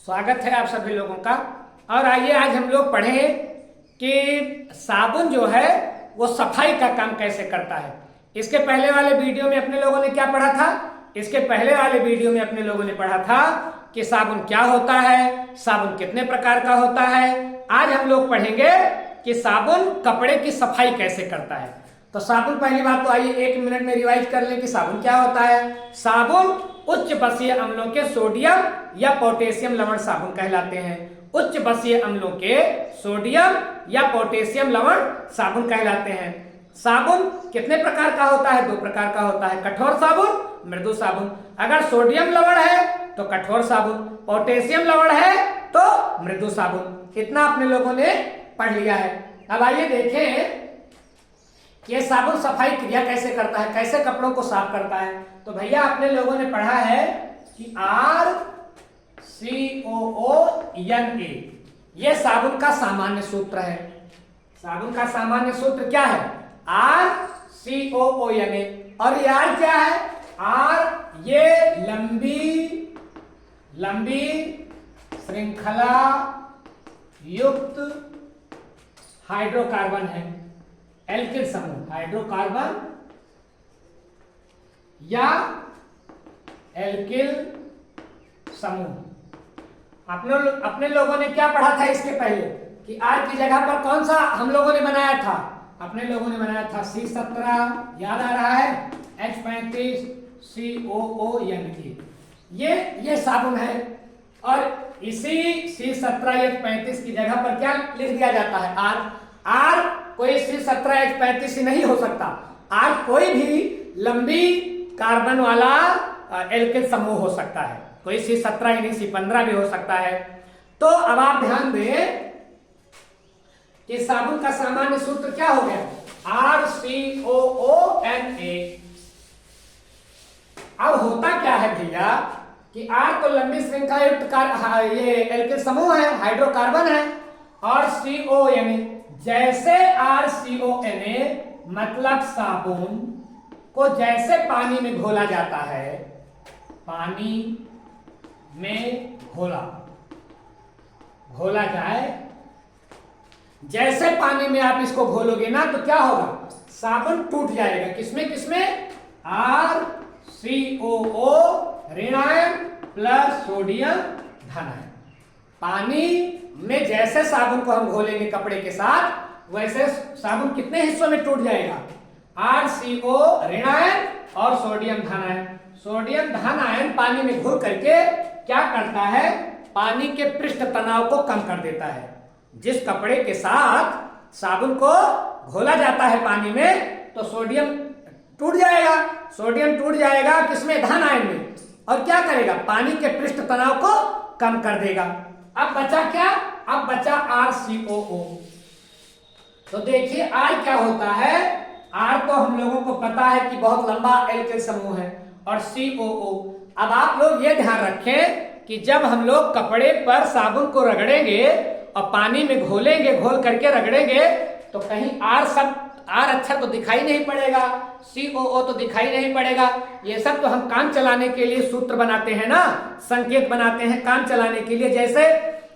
स्वागत है आप सभी लोगों का। और आइए आज हम लोग पढ़ें कि साबुन जो है वो सफाई का काम कैसे करता है। इसके पहले वाले वीडियो में अपने लोगों ने क्या पढ़ा था? इसके पहले वाले वीडियो में अपने लोगों ने पढ़ा था कि साबुन क्या होता है, साबुन कितने प्रकार का होता है। आज हम लोग पढ़ेंगे कि साबुन कपड़े की सफाई कैसे करता है। तो साबुन, पहली बात तो आइए 1 मिनट में रिवाइज कर लें कि साबुन क्या होता है। साबुन उच्च बसीय अम्लों के सोडियम या पोटेशियम लवण साबुन कहलाते हैं। उच्च बसीय अम्लों के सोडियम या पोटेशियम लवण साबुन कहलाते हैं। साबुन कितने प्रकार का होता है? 2 प्रकार का होता है, कठोर साबुन, मृदु साबुन। अगर सोडियम लवण है तो कठोर साबुन, पोटेशियम लवण है तो मृदु साबुन। इतना अपने लोगों ने पढ़ लिया है। अब आइए देखें ये साबुन सफाई क्रिया कैसे करता है, कैसे कपड़ों को साफ करता है। तो भैया अपने लोगों ने पढ़ा है कि RCOONA ये साबुन का सामान्य सूत्र है। साबुन का सामान्य सूत्र क्या है? RCOONA। और ये R क्या है? R ये लंबी श्रृंखला युक्त हाइड्रोकार्बन है, एल्किल समूह, हाइड्रोकार्बन या एल्किल समूह। अपने लोगों ने क्या पढ़ा था इसके पहले कि R की जगह पर कौन सा हम लोगों ने बनाया था? अपने लोगों ने बनाया था C17, याद आ रहा है, H35 COONA। ये साबुन है। और इसी C17 H35 की जगह पर क्या लिख दिया जाता है? R कोई C17 H35 नहीं हो सकता। R कोई भी लंबी कार्बन वाला एल्किल समूह हो सकता है। कोई C17 ही नहीं, C15 भी हो सकता है। तो अब आप ध्यान दें कि साबुन का सामान्य सूत्र क्या हो गया? RCOONA। अब होता क्या है भैया कि R तो लंबी श्रृंखला युक्त ये एल्किल समूह है, हाइड्रोकार्बन है। और CONA, जैसे RCONA मतलब साबुन को जैसे पानी में घोला जाता है, पानी में घोला जाए, जैसे पानी में आप इसको घोलोगे ना तो क्या होगा? साबुन टूट जाएगा। किसमें? RCOO ऋणायन प्लस सोडियम धनायन। पानी में जैसे साबुन को हम घोलेंगे कपड़े के साथ, वैसे साबुन कितने हिस्सों में टूट जाएगा? RCO ऋणायन और सोडियम धनायन। सोडियम धनायन पानी में घुल करके क्या करता है? पानी के पृष्ठ तनाव को कम कर देता है। जिस कपड़े के साथ साबुन को घोला जाता है पानी में, तो सोडियम टूट जाएगा। सोडियम टूट जाएगा किसमें? धनायन में। और क्या करेगा? पानी के पृष्ठ तनाव को कम कर देगा। अब बचा क्या? अब बचा RCOO। तो देखिए R क्या होता है? R तो हम लोगों को पता है कि बहुत लंबा एल्किल समूह है। और COO, अब आप लोग ये ध्यान रखें कि जब हम लोग कपड़े पर साबुन को रगड़ेंगे और पानी में घोलेंगे, घोल करके रगड़ेंगे, तो कहीं R अक्षर तो दिखाई नहीं पड़ेगा, COO तो दिखाई नहीं पड़ेगा। ये सब तो हम काम चलाने के लिए सूत्र बनाते हैं ना, संकेत बनाते हैं काम चलाने के लिए। जैसे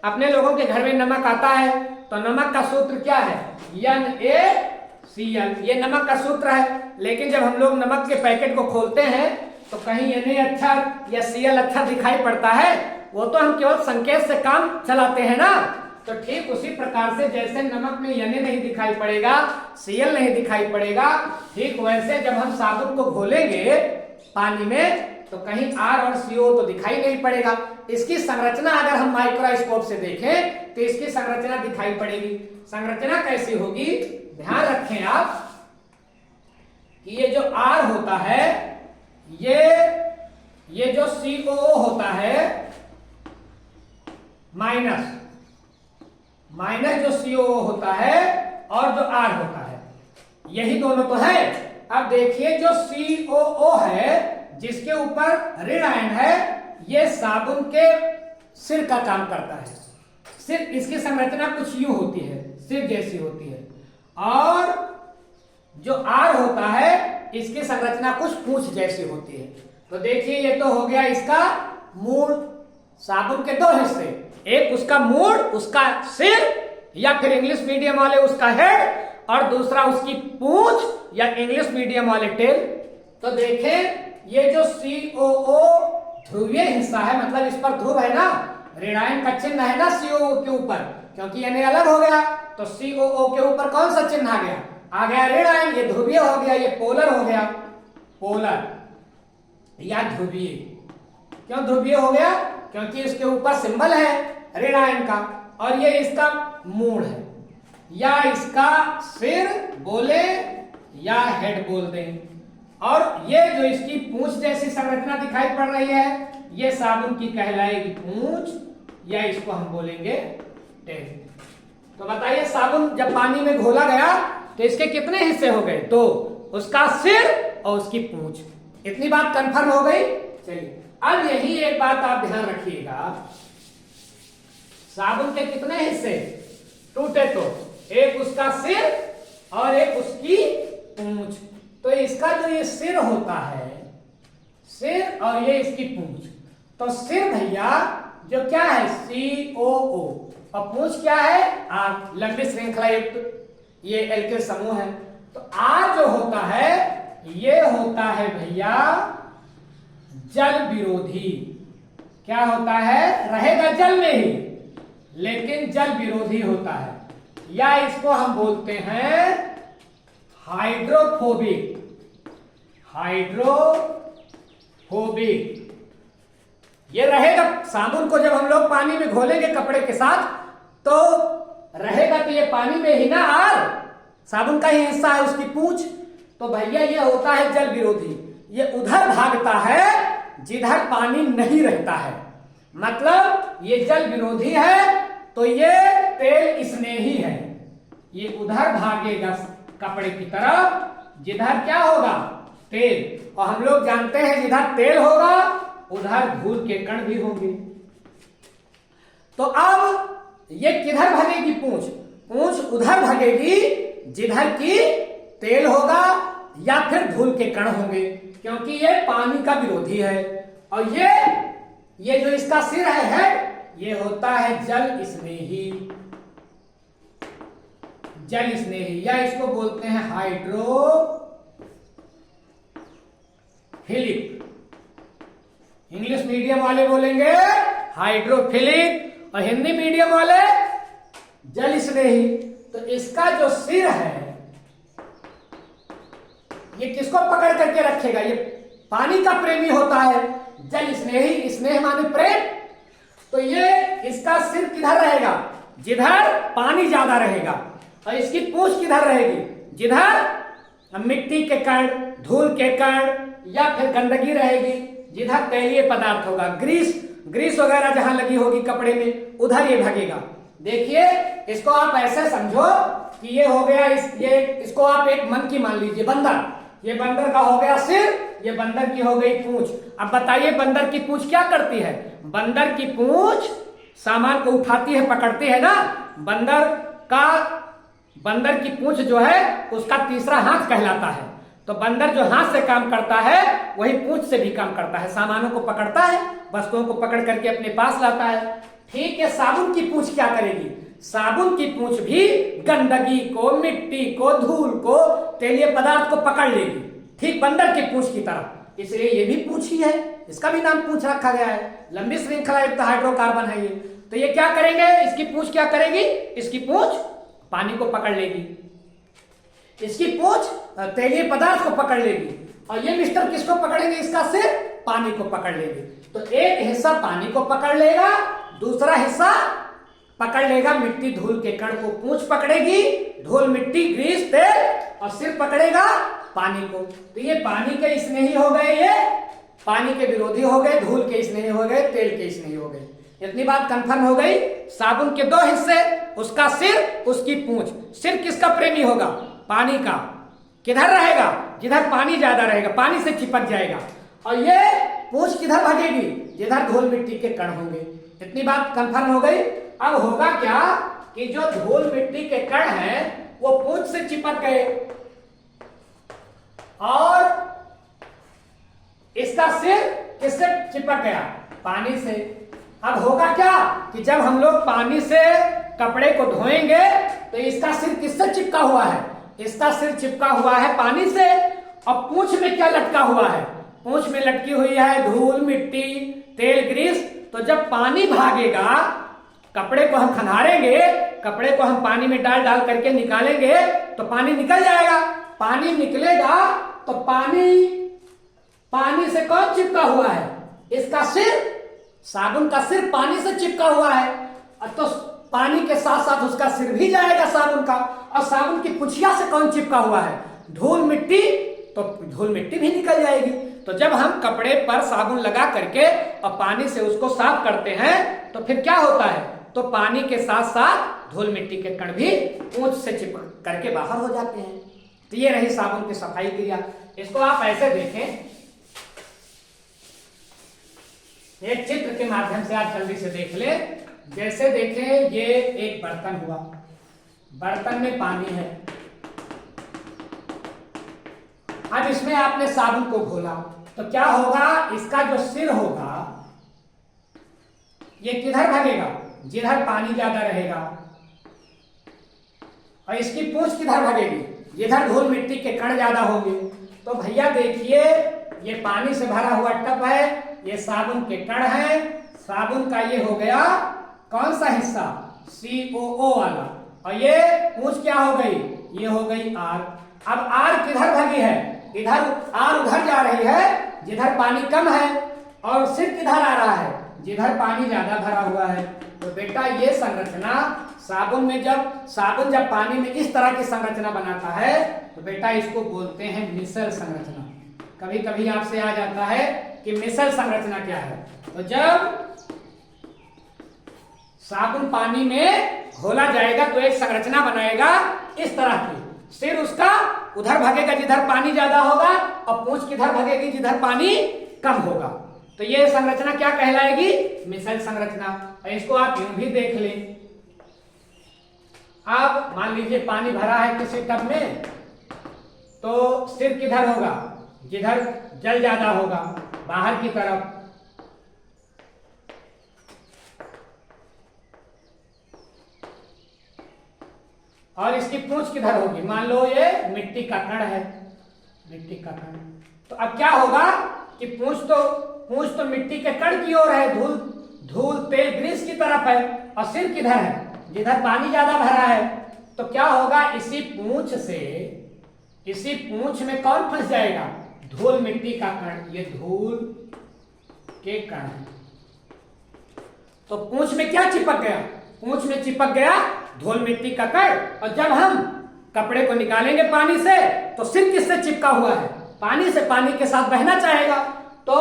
अपने लोगों के घर में नमक आता है तो नमक का सूत्र क्या है? NaCl, ये नमक का सूत्र है। लेकिन जब हम लोग नमक के पैकेट को खोलते हैं तो कहीं Na अक्षर या Cl अक्षर दिखाई पड़ता है। वो तो हम केवल संकेत से काम चलाते हैं ना। तो ठीक उसी प्रकार से जैसे नमक में Na नहीं दिखाई पड़ेगा, Cl नहीं दिखाई पड़ेगा, ठीक वैसे जब हम साबुन को घोलेंगे पानी में तो कहीं R और CO तो दिखाई नहीं पड़ेगा। इसकी संरचना अगर हम माइक्रोस्कोप से देखें तो इसकी संरचना दिखाई पड़ेगी। संरचना कैसी होगी? ध्यान रखें आप कि ये जो R होता है, ये जो COO होता है, माइनस जो COO होता है और जो R होता है, यही दोनों तो है। अब देखिए जो COO है जिसके ऊपर ऋण आयन है, ये साबुन के सिर का काम करता है। सिर, इसकी संरचना कुछ यूं होती है, सिर जैसी होती है। और जो R होता है इसकी संरचना कुछ पूंछ जैसी होती है। तो देखिए ये तो हो गया इसका मूल साबुन के दो हिस्से, एक उसका मूड, उसका सिर, या फिर इंग्लिश मीडियम वाले उसका हेड, और दूसरा उसकी पूंछ या इंग्लिश मीडियम वाले टेल। तो देखें ये जो COO ध्रुवीय हिस्सा है, मतलब इस पर ध्रुव है ना, ऋणायन का चिन्ह है ना COO के ऊपर, क्योंकि ये अलग हो गया तो COO के ऊपर कौन सा चिन्ह आ गया ऋणायन, ये ध्रुवीय हो गया, ये पोलर हो गया, पोलर या ध्रुवीय। क्यों ध्रुवीय हो गया? क्योंकि इसके ऊपर सिंबल है ऋणायन का, और ये इसका मूड है, या इसका सिर बोले या हेड बोल दें। और ये जो इसकी पूंछ जैसी संरचना दिखाई पड़ रही है, ये साबुन की कहलाएगी पूंछ, या इसको हम बोलेंगे टेल। तो बताइए साबुन जब पानी में घोला गया तो इसके कितने हिस्से हो गए? दो, उसका सिर और उसकी पूंछ। इतनी बात कंफर्म हो गई। चलिए अब यही एक बात आप ध्यान रखिएगा, साबुन के कितने हिस्से टूटे? तो एक उसका सिर और एक उसकी पूंछ। तो इसका जो ये सिर होता है, सिर और ये इसकी पूंछ, तो सिर भैया जो क्या है COO, और पूंछ क्या है R, लंबी श्रृंखला युक्त ये एल्किल समूह है। तो R जो होता है ये होता है भैया जल विरोधी। क्या होता है? रहेगा जल में ही लेकिन जल विरोधी होता है, या इसको हम बोलते हैं हाइड्रोफोबिक। हाइड्रोफोबिक ये रहेगा। साबुन को जब हम लोग पानी में घोलेंगे कपड़े के साथ तो रहेगा तो ये पानी में ही ना R, साबुन का ही हिस्सा है उसकी पूंछ। तो भैया ये होता है जल विरोधी, ये उधर भागता है जिधर पानी नहीं रहता है, मतलब ये जल विरोधी है तो ये तेल स्नेही है, ये उधर भागेगा कपड़े की तरफ जिधर क्या होगा तेल, और हम लोग जानते हैं जिधर तेल होगा उधर धूल के कण भी होंगे। तो अब ये किधर भगेगी पूंछ? पूंछ उधर भगेगी जिधर की तेल होगा या फिर धूल के कण होंगे, क्योंकि ये पानी का विरोधी है। और ये जो इसका सिर है हेड, ये होता है जल स्नेही, जल स्नेही, या इसको बोलते हैं हाइड्रोफिलिक। इंग्लिश मीडियम वाले बोलेंगे हाइड्रोफिलिक और हिंदी मीडियम वाले जल स्नेही। तो इसका जो सिर है ये किसको पकड़ करके रखेगा? ये पानी का प्रेमी होता है, जल स्नेही, स्नेह माने प्रेम। तो ये इसका सिर किधर रहेगा? जिधर पानी ज्यादा रहेगा। और इसकी पूंछ किधर रहेगी? जिधर मिट्टी के कण, धूल के कण या फिर गंदगी रहेगी, जिधर तैलीय पदार्थ होगा, ग्रीस वगैरह जहां लगी होगी कपड़े में, उधर ये भगेगा। देखिए इसको आप ऐसे समझो कि ये हो गया इसको आप एक मन की मान लीजिए बंदर। ये बंदर का हो गया सिर, ये बंदर की हो गई पूंछ। अब बताइए बंदर की पूंछ क्या करती है? बंदर की पूंछ सामान को उठाती है, पकड़ती है ना। बंदर की पूंछ जो है उसका तीसरा हाथ कहलाता है। तो बंदर जो हाथ से काम करता है वही पूंछ से भी काम करता है, सामानों को पकड़ता है, वस्तुओं को पकड़ करके अपने पास लाता है। ठीक है, साबुन की पूंछ क्या करेगी? साबुन की पूंछ भी गंदगी को, मिट्टी को, धूल को, तेलीय पदार्थ को पकड़ लेगी, ठीक बंदर की पूंछ की तरह। इसलिए ये भी पूंछ ही है, इसका भी नाम पूंछ रखा गया है। लंबी श्रृंखला युक्त हाइड्रोकार्बन है ये। तो ये क्या करेंगे? इसकी पूंछ क्या करेगी? इसकी पूंछ पानी को पकड़ लेगी, इसकी पूंछ तेलीय पदार्थ को पकड़ लेगी, और ये मिस्टर किसको पकड़ेंगे? इसका सिर पानी को पकड़ लेगी। तो एक हिस्सा पानी को पकड़ लेगा, दूसरा हिस्सा पकड़ लेगा मिट्टी धूल के कण को। पूंछ पकड़ेगी धूल, मिट्टी, ग्रीस, तेल, और सिर पकड़ेगा पानी को। तो ये पानी के स्नेही हो गए, ये पानी के विरोधी हो गए, धूल के स्नेही हो गए, तेल के स्नेही हो गए। इतनी बात कंफर्म हो गई। साबुन के दो हिस्से, उसका सिर, उसकी पूंछ। सिर किसका प्रेमी होगा? पानी का। किधर रहेगा? जिधर पानी ज्यादा रहेगा, पानी से चिपक जाएगा। और ये पूंछ किधर भागेगी? जिधर धूल मिट्टी के कण होंगे। इतनी बात कंफर्म हो गई। अब होगा क्या कि जो धूल मिट्टी के कण हैं वो पूंछ से चिपक गए और इसका सिर किससे चिपक गया? पानी से। अब होगा क्या कि जब हम लोग पानी से कपड़े को धोएंगे तो इसका सिर किससे चिपका हुआ है? इसका सिर चिपका हुआ है पानी से। अब पूंछ में क्या लटका हुआ है? पूंछ में लटकी हुई है धूल, मिट्टी, तेल, ग्रीस। तो जब पानी भागेगा, कपड़े को हम खंगारेंगे, कपड़े को हम पानी में डाल डाल करके निकालेंगे तो पानी निकल जाएगा। पानी निकलेगा तो पानी से कौन चिपका हुआ है? इसका सिर, साबुन का सिर पानी से चिपका हुआ है। तो पानी के साथ साथ उसका सिर भी जाएगा साबुन का। और साबुन की पुछिया से कौन चिपका हुआ है? धूल, मिट्टी। तो धूल मिट्टी भी निकल जाएगी। तो जब हम कपड़े पर साबुन लगा करके और पानी से उसको साफ करते हैं तो फिर क्या होता है? तो पानी के साथ साथ धूल मिट्टी के कण भी पूंछ से चिपक करके बाहर हो जाते हैं। तो ये रही साबुन की सफाई क्रिया। इसको आप ऐसे देखें, एक चित्र के माध्यम से आप जल्दी से देख ले। जैसे देखें, ये एक बर्तन हुआ, बर्तन में पानी है। अब इसमें आपने साबुन को घोला तो क्या होगा? इसका जो सिर होगा ये किधर भागेगा? जिधर पानी ज्यादा रहेगा। और इसकी पूंछ किधर भागेगी? जिधर धूल मिट्टी के कण ज्यादा होंगे। तो भैया देखिए, ये पानी से भरा हुआ टब है, ये साबुन के कण है। साबुन का ये हो गया कौन सा हिस्सा? COO वाला। और ये पूंछ क्या हो गई? ये हो गई R। अब R किधर भागी है? इधर। R उधर जा रही है जिधर पानी कम है, और सिर किधर आ रहा है? जिधर पानी ज्यादा भरा हुआ है। तो बेटा ये संरचना साबुन जब पानी में इस तरह की संरचना बनाता है तो बेटा इसको बोलते हैं मिसल संरचना। कभी कभी आपसे आ जाता है कि मिसल संरचना क्या है। तो जब साबुन पानी में घोला जाएगा तो एक संरचना बनाएगा इस तरह की। सिर उसका उधर भागेगा जिधर पानी ज्यादा होगा, और पूंछ किधर भागेगी? जिधर पानी कम होगा। तो ये संरचना क्या कहलाएगी? मिसल संरचना। और इसको आप यूं भी देख लें। अब मान लीजिए पानी भरा है किसी टब में, तो सिर किधर होगा? जिधर जल ज्यादा होगा, बाहर की तरफ। और इसकी पूंछ किधर होगी? मान लो ये मिट्टी का कण है, मिट्टी का कण। तो अब क्या होगा कि पूंछ तो मिट्टी के कण की ओर है, धूल, तेल, ग्रीस की तरफ है। और सिर किधर है? जिधर पानी ज्यादा भरा है। तो क्या होगा? इसी पूंछ में कौन फंस जाएगा? धूल मिट्टी का कण। ये धूल के कण है। तो पूंछ में क्या चिपक गया? पूंछ में चिपक गया धूल मिट्टी का कण। और जब हम कपड़े को निकालेंगे पानी से तो सिर किससे चिपका हुआ है? पानी से। पानी के साथ बहना चाहेगा तो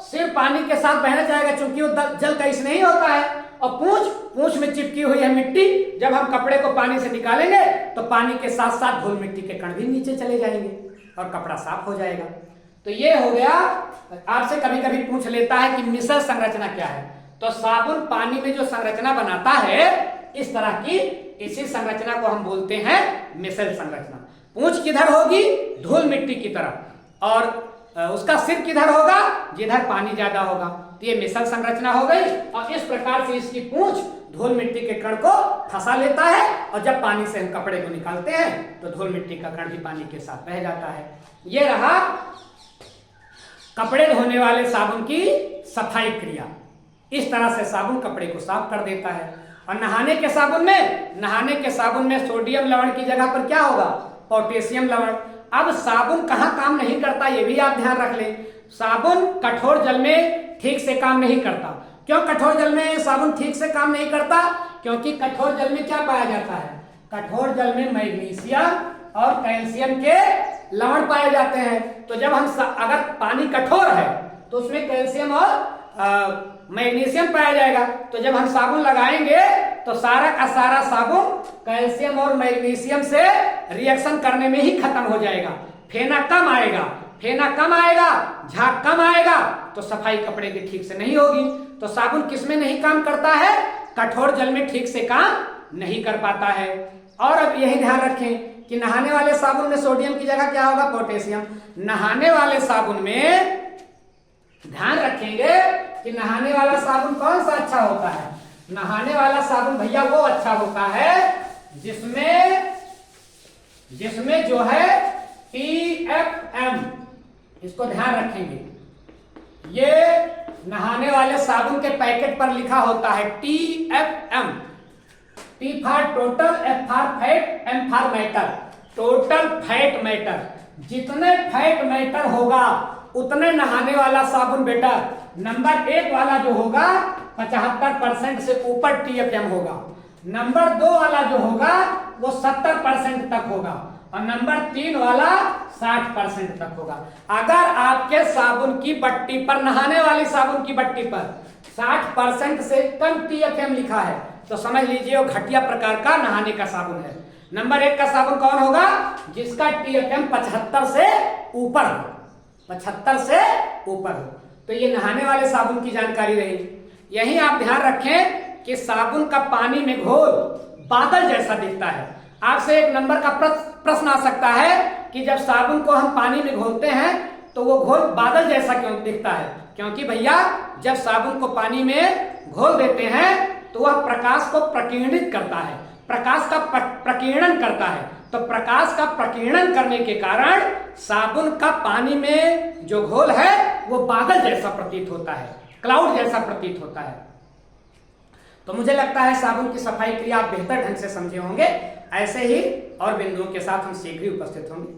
सिर पानी के साथ बहना चाहेगा, क्योंकि वो जल का इस नहीं होता है। और पूंछ में चिपकी हुई है मिट्टी। जब हम कपड़े को पानी से निकालेंगे तो पानी के साथ साथ धूल मिट्टी के कण भी नीचे चले जाएंगे और कपड़ा साफ हो जाएगा। तो ये हो गया। आपसे कभी कभी पूछ लेता है कि मिसल संरचना क्या है। तो साबुन पानी में जो संरचना बनाता है इस तरह की, इसी संरचना को हम बोलते हैं मिसल संरचना। पूंछ किधर होगी? धूल मिट्टी की तरफ। और उसका सिर किधर होगा? जिधर पानी ज्यादा होगा। तो ये मिसल संरचना हो गई। और इस प्रकार से इसकी पूंछ धूल मिट्टी के कण को फंसा लेता है, और जब पानी से हम कपड़े को निकालते हैं तो धूल मिट्टी का कण भी पानी के साथ बह जाता है। ये रहा कपड़े धोने वाले साबुन की सफाई क्रिया। इस तरह से साबुन कपड़े को साफ कर देता है। और नहाने के साबुन में सोडियम लवण की जगह पर क्या होगा? पोटेशियम लवण। अब साबुन कहाँ काम नहीं करता ये भी आप ध्यान रख लें। साबुन कठोर जल में ठीक से काम नहीं करता। क्यों कठोर जल में साबुन ठीक से काम नहीं करता? क्योंकि कठोर जल में क्या पाया जाता है? कठोर जल में मैग्नीशियम और कैल्शियम के लवण पाए जाते हैं। तो जब हम अगर पानी कठोर है तो उसमें कैल्शियम और मैग्नीशियम पाया जाएगा। तो जब हम साबुन लगाएंगे तो सारा का सारा साबुन कैल्शियम और मैग्नीशियम से रिएक्शन करने में ही खत्म हो जाएगा। फेना कम आएगा, झाग कम आएगा, तो सफाई कपड़े की ठीक से नहीं होगी। तो साबुन किसमें नहीं काम करता है? कठोर जल में ठीक से काम नहीं कर पाता है। और अब यही ध्यान रखें कि नहाने वाले साबुन में सोडियम की जगह क्या होगा? पोटेशियम। नहाने वाले साबुन में ध्यान रखेंगे कि नहाने वाला साबुन कौन सा अच्छा होता है। नहाने वाला साबुन भैया वो अच्छा होता है जिसमें जो है TFM, इसको ध्यान रखेंगे, ये नहाने वाले साबुन के पैकेट पर लिखा होता है TFM, T for total, F for fat, M for matter. Total fat matter, जितने फैट मैटर होगा उतने नहाने वाला साबुन बेटर। नंबर 1 वाला जो होगा 75% से ऊपर TFM होगा, नंबर 2 वाला जो होगा वो 70% तक होगा, और नंबर 3 वाला 60% तक होगा। अगर आपके साबुन की बट्टी पर, नहाने वाली साबुन की बट्टी पर 60% से कम TFM लिखा है तो समझ लीजिए वो घटिया प्रकार का नहाने का साबुन है। नंबर 1 का साबुन कौन होगा? जिसका TFM 75 से ऊपर हो, 75 से ऊपर हो। तो ये नहाने वाले साबुन की जानकारी रही। यही आप ध्यान रखें कि साबुन का पानी में घोल बादल जैसा दिखता है। आपसे 1 नंबर का प्रश्न आ सकता है कि जब साबुन को हम पानी में घोलते हैं तो वो घोल बादल जैसा क्यों दिखता है? क्योंकि भैया जब साबुन को पानी में घोल देते हैं तो वह प्रकाश को प्रकीर्णित करता है, प्रकाश का प्रकीर्णन करता है। तो प्रकाश का प्रकीर्णन करने के कारण साबुन का पानी में जो घोल है वो बादल जैसा प्रतीत होता है, क्लाउड जैसा प्रतीत होता है। तो मुझे लगता है साबुन की सफाई क्रिया आप बेहतर ढंग से समझे होंगे। ऐसे ही और बिंदुओं के साथ हम शीघ्र ही उपस्थित होंगे।